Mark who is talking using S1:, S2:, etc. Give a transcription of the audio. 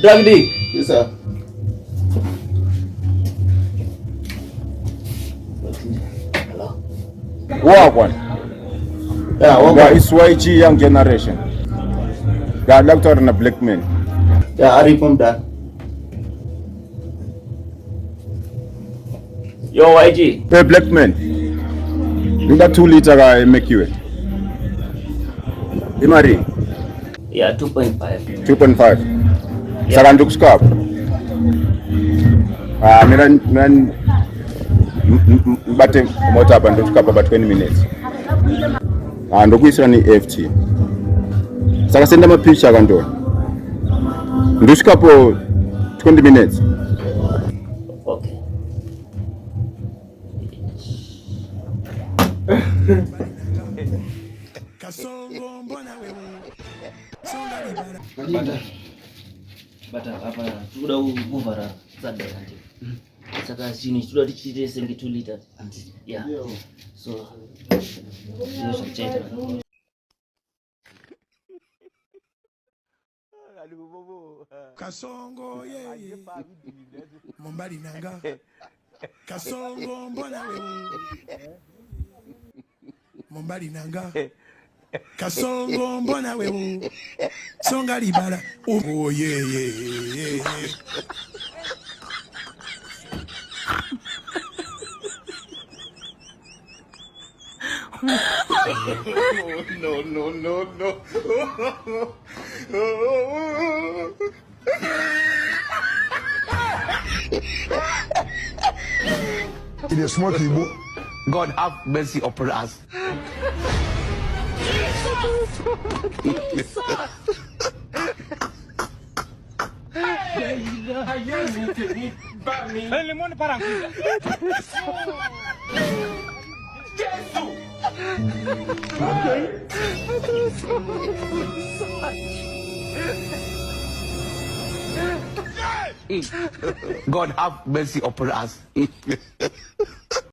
S1: Drug D.
S2: Yes, sir.
S1: Hello.
S3: Walk one.
S2: Yeah, what
S3: Yeah, it's YG young generation. Yeah, doctor and a black man.
S2: Yeah, I reformed that.
S1: Yo, YG.
S3: Hey, black man. You got 2 liter I make you. Imari,
S1: Yeah, 2.5.
S3: 2.5.
S1: Yeah.
S3: Saranduk scab. Miran bate motor banduk scab about 20 minutes. And okwisira ni FT. Saka senda mapicha kanto. Ndushikapo 20 minutes.
S1: Okay. Bata hapa tuda uvara sada kanti. Saka sini tuda tichite senge 2 liters. Yeah. So you should check it.
S4: Kasongo ye Mombali nanga Kasongo mbona wewe Mombali nanga Kasongo mbona wewe Songa libala oh yeah
S2: No.
S4: It is smoking.
S5: God have mercy upon us. God have mercy upon us.